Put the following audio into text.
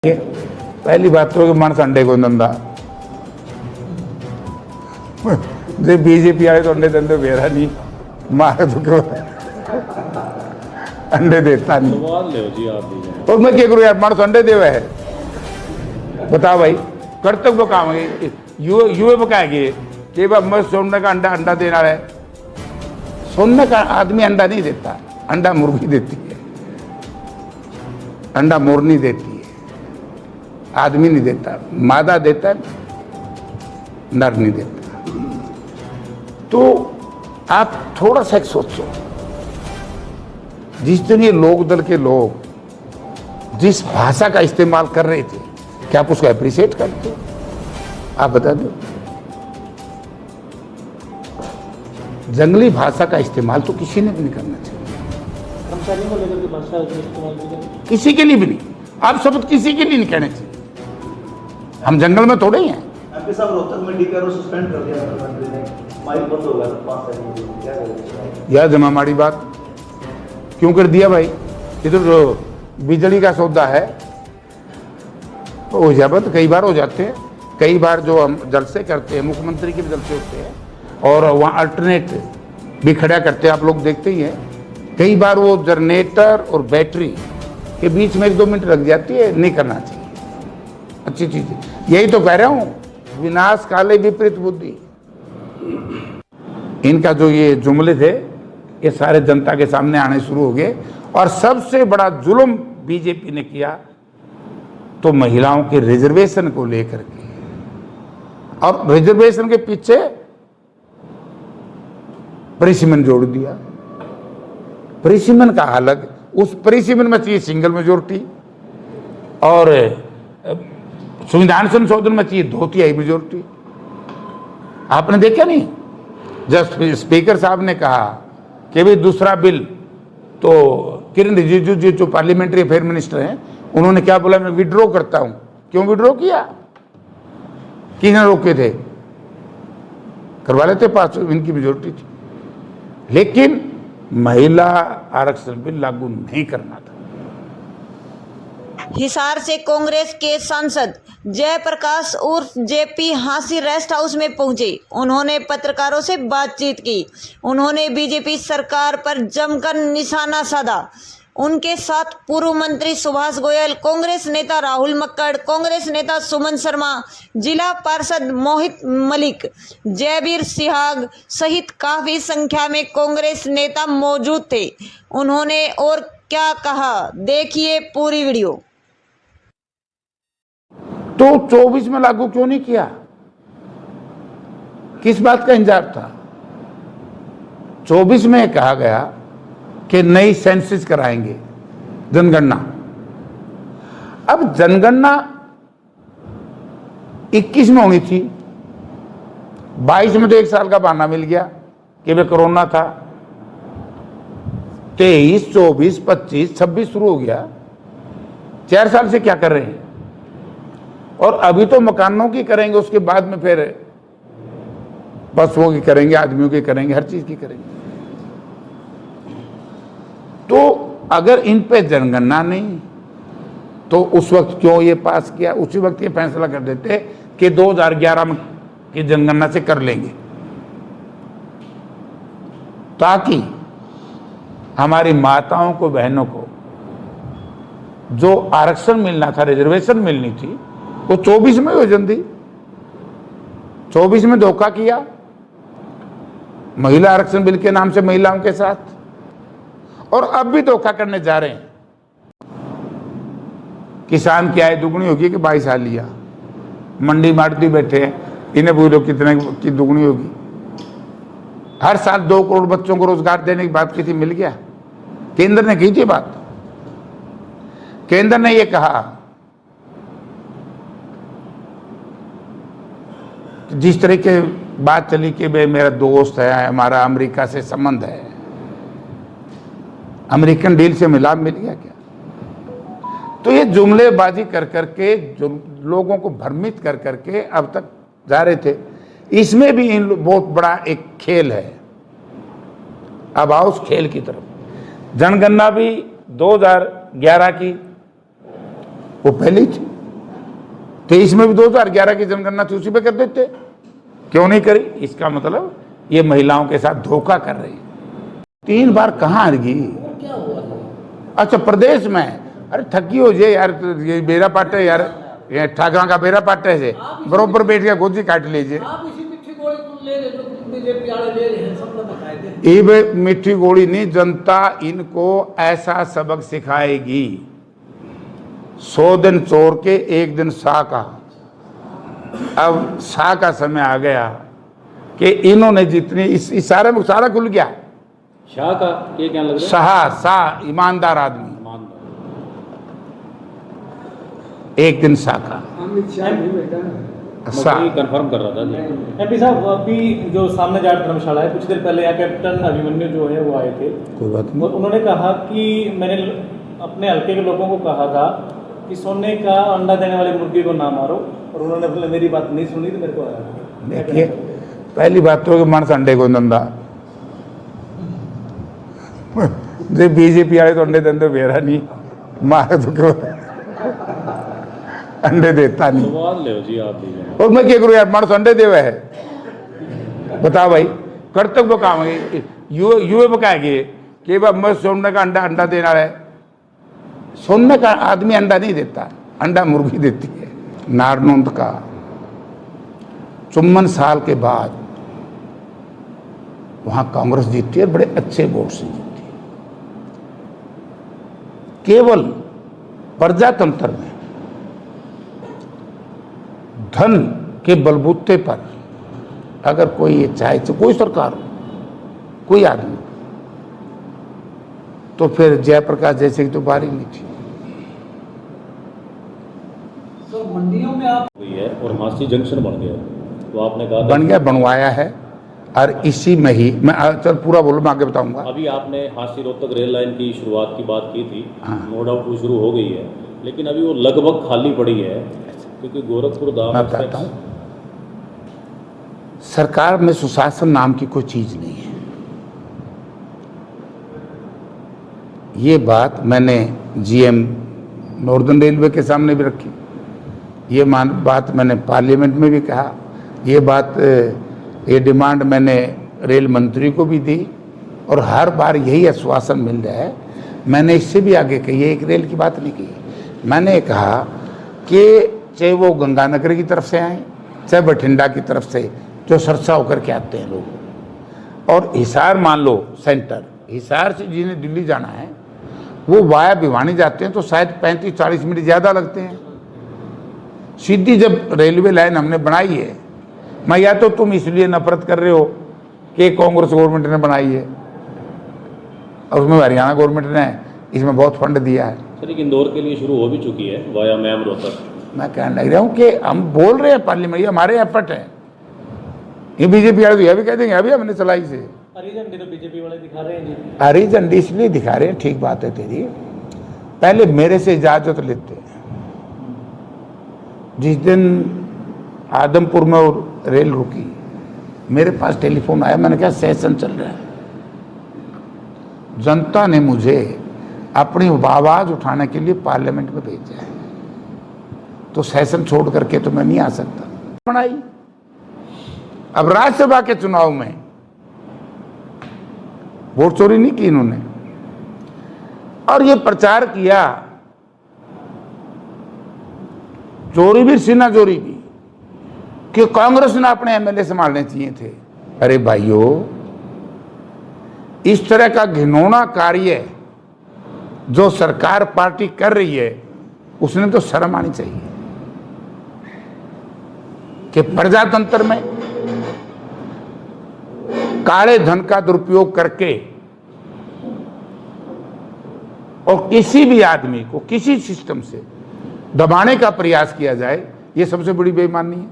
पहली बात तो मानस अंडे को धंधा जो बीजेपी आए तो अंडे धंधे बेरा नहीं मारे तो क्यों अंडे देता नहीं। और मैं क्या करूँ यार, मानस अंडे देवा है, बताओ भाई कर्तव्य काम है। युवे पकाएंगे कि मैं सोने का अंडा अंडा देना है। सोने का आदमी अंडा नहीं देता, अंडा मुर्गी देती है, अंडा मोरनी देती है, आदमी नहीं देता। मादा देता है, नर नहीं देता। तो आप थोड़ा सा एक सोचो, जिस दिन ये लोक दल के लोग जिस भाषा का इस्तेमाल कर रहे थे, क्या आप उसको अप्रिशिएट करते हो? आप बता दो। जंगली भाषा का इस्तेमाल तो किसी ने भी नहीं करना चाहिए, कर्मचारियों को लेकर के भाषा इस्तेमाल की जाए, किसी के लिए भी नहीं। आप शब्द किसी के लिए नहीं कहने चाहिए। हम जंगल में थोड़े ही हैं। एमपी साहब रोहतक में डीपीआर सस्पेंड कर दिया प्रधानमंत्री ने, माइक बंद हो गया 5 सेकंड, क्या करें? यह जमामाड़ी बात क्यों कर दिया भाई? इधर बिजली का सौदा है, हो जाए तो कई बार हो जाते हैं। कई बार जो हम जलसे करते हैं, मुख्यमंत्री के भी जलसे होते हैं और वहाँ अल्टरनेट भी खड़ा करते हैं, आप लोग देखते ही हैं। कई बार वो जनरेटर और बैटरी के बीच में 1-2 मिनट लग जाती है, नहीं करना चाहिए। अच्छी चीज है, यही तो कह रहा हूँ, विनाश काले विपरीत बुद्धि। इनका जो ये जुमले थे ये सारे जनता के सामने आने शुरू हो गए। और सबसे बड़ा जुल्म बीजेपी ने किया तो महिलाओं के रिजर्वेशन को लेकर के, और रिजर्वेशन के पीछे परिसीमन जोड़ दिया। परिसीमन का अलग, उस परिसीमन में चाहिए सिंगल मेजोरिटी, और संविधान संशोधन में चाहिए 2/3 मेजोरिटी। आपने देखा नहीं, जब स्पीकर साहब ने कहा कि भाई दूसरा बिल, तो किरण रिजिजू जी जो पार्लियामेंट्री अफेयर मिनिस्टर हैं, उन्होंने क्या बोला, मैं विड्रॉ करता हूं। क्यों विड्रॉ किया? किसने रोके थे? करवा लेते पास, इनकी मेजोरिटी थी। लेकिन महिला आरक्षण बिल लागू नहीं करना था। हिसार से कांग्रेस के सांसद जयप्रकाश उर्फ जेपी हांसी रेस्ट हाउस में पहुंचे। उन्होंने पत्रकारों से बातचीत की। उन्होंने बीजेपी सरकार पर जमकर निशाना साधा। उनके साथ पूर्व मंत्री सुभाष गोयल, कांग्रेस नेता राहुल मक्कड़, कांग्रेस नेता सुमन शर्मा, जिला पार्षद मोहित मलिक, जयवीर सिहाग सहित काफी संख्या में कांग्रेस नेता मौजूद थे। उन्होंने और क्या कहा, देखिए पूरी वीडियो। तो 24 में लागू क्यों नहीं किया? किस बात का इंतजार था? 24 में कहा गया कि नई सेंसस कराएंगे, जनगणना। अब जनगणना 21 में होनी थी, 22 में तो 1 साल का बहाना मिल गया कि वे कोरोना था। 23, 24, 25, 26 शुरू हो गया। 4 साल से क्या कर रहे हैं? और अभी तो मकानों की करेंगे, उसके बाद में फिर पशुओं की करेंगे, आदमियों की करेंगे, हर चीज की करेंगे। तो अगर इन पे जनगणना नहीं, तो उस वक्त क्यों ये पास किया? उसी वक्त ये फैसला कर देते कि 2011 में की जनगणना से कर लेंगे, ताकि हमारी माताओं को, बहनों को जो आरक्षण मिलना था, रिजर्वेशन मिलनी थी, वो 24 में हो जल्दी। 24 में धोखा किया महिला आरक्षण बिल के नाम से महिलाओं के साथ, और अब भी धोखा करने जा रहे हैं। किसान की आय दुगनी होगी कि 22 साल लिया, मंडी मार्टी बैठे हैं, इन्हें बोलो कितने की दुगनी होगी। हर साल 2 करोड़ बच्चों को रोजगार देने की बात की थी, मिल गया? केंद्र ने की थी बात। केंद्र ने यह कहा जिस तरह के बात चली कि भाई मेरा दोस्त है, हमारा अमेरिका से संबंध है, अमेरिकन डील से मिलाप मिल गया क्या? तो ये जुमलेबाजी कर करके जो लोगों को भ्रमित कर करके अब तक जा रहे थे, इसमें भी इन बहुत बड़ा एक खेल है। अब आओ उस खेल की तरफ। जनगणना भी 2011 की वो पहली थी, 23 में भी 2011 की जनगणना थी, उसी पे कर देते, क्यों नहीं करी? इसका मतलब ये महिलाओं के साथ धोखा कर रही है। 3 बार कहाँ हार गई? अच्छा, प्रदेश में, अरे थकी हो जाए यार, ये बेरा पाटे यार, ये ठाकरा का बेरा पाटे से बरोबर बैठ के गोदी काट लीजिए। ये मीठी गोली नहीं, जनता इनको ऐसा सबक सिखाएगी। 100 दिन चोर के 1 दिन शाह का। अब शाह का समय आ गया कि इन्होंने जितनी इस इशारे में सारा खुल गया। शाह का ये क्या लग रहा शाह ईमानदार आदमी, है? 1 दिन शाह का शाह कंफर्म कर रहा था जी। एमपी साहब, अभी जो सामने जाट धर्मशाला है, कुछ देर पहले यहाँ कैप्टन अभिमन्यु जो है वो आए थे, कोई बात और नहीं। उन्होंने कहा कि मैंने अपने हल्के के लोगों को कहा था कि सोने का अंडा देने वाली मुर्गी को ना मारो, और उन्होंने बोले मेरी बात नहीं सुनी तो मेरे को आया। देखिए, पहली बात तो कि मानस अंडे को धंधा जो बीजेपी वाले तो अंडे धंधे बेरा नहीं मारे तो क्यों अंडे देता नहीं। सवाल ले जी आप भी। और मैं क्या करूँ यार, मानस अंडे देवे है, बताओ भाई, कर्तव्य तो काम है। युवे पकाएंगे कि भाई मैं सोने का अंडा देना है। सोने का आदमी अंडा नहीं देता, अंडा मुर्गी देती है। नारनौंद का 54 साल के बाद वहां कांग्रेस जीतती है, बड़े अच्छे वोट से जीतती है। केवल प्रजातंत्र में धन के बलबूते पर अगर कोई ये चाहे तो कोई सरकार हो, कोई आदमी, तो फिर जयप्रकाश जैसे की तो बारी नहीं थी। मंडियों में आप हुई है और हांसी जंक्शन बन गया, तो आपने कहा बन गया, बनवाया है, और इसी में ही मैं चल पूरा बोलो, मैं आगे बताऊंगा। अभी आपने हांसी रोहतक रेल लाइन की शुरुआत की बात की थी, हाँ। नो डाउट वो शुरू हो गई है, लेकिन अभी वो लगभग खाली पड़ी है, क्योंकि गोरखपुर मैं दाम बताता हूँ, सरकार में सुशासन नाम की कोई चीज नहीं है। ये बात मैंने जीएम नॉर्दर्न रेलवे के सामने भी रखी, ये बात मैंने पार्लियामेंट में भी कहा, ये बात ये डिमांड मैंने रेल मंत्री को भी दी, और हर बार यही आश्वासन मिल रहा है। मैंने इससे भी आगे कही, एक रेल की बात नहीं की, मैंने कहा कि चाहे वो गंगानगर की तरफ से आए, चाहे बठिंडा की तरफ से, जो सरसा होकर के आते हैं लोग, और हिसार मान लो सेंटर, हिसार से जिन्हें दिल्ली जाना है वो वाया भिवानी जाते हैं तो शायद 35-40 मिनट ज़्यादा लगते हैं। सीधी जब रेलवे लाइन हमने बनाई है, मैं या तो तुम इसलिए नफरत कर रहे हो कि कांग्रेस गवर्नमेंट ने बनाई है, और उसमें हरियाणा गवर्नमेंट ने इसमें बहुत फंड दिया है। सर एक इंदौर के लिए शुरू हो भी चुकी है वाया मैम रोहतक। मैं कहने लग रहा हूँ कि हम बोल रहे हैं पार्लियामेंट, ये हमारे एफर्ट है। ये बीजेपी वाले तो यह भी कह देंगे अभी हमने चलाई से, हरी झंडी तो बीजेपी वाले दिखा रहे हैं जी। हरी झंडी इसलिए दिखा रहे हैं, ठीक बात है तेरी, पहले मेरे से इजाजत लेते। जिस दिन आदमपुर में और रेल रुकी, मेरे पास टेलीफोन आया, मैंने कहा सेशन चल रहा है, जनता ने मुझे अपनी आवाज उठाने के लिए पार्लियामेंट में भेजा है, तो सेशन छोड़ करके तो मैं नहीं आ सकता। बनाई अब राज्यसभा के चुनाव में वोट चोरी नहीं की इन्होंने, और ये प्रचार किया चोरी भी सीना चोरी भी कि कांग्रेस ने अपने एमएलए संभालने चाहिए थे। अरे भाइयों, इस तरह का घिनौना कार्य जो सरकार पार्टी कर रही है, उसने तो शर्म आनी चाहिए कि प्रजातंत्र में काले धन का दुरुपयोग करके और किसी भी आदमी को किसी सिस्टम से दबाने का प्रयास किया जाए, ये सबसे बड़ी बेईमानी है।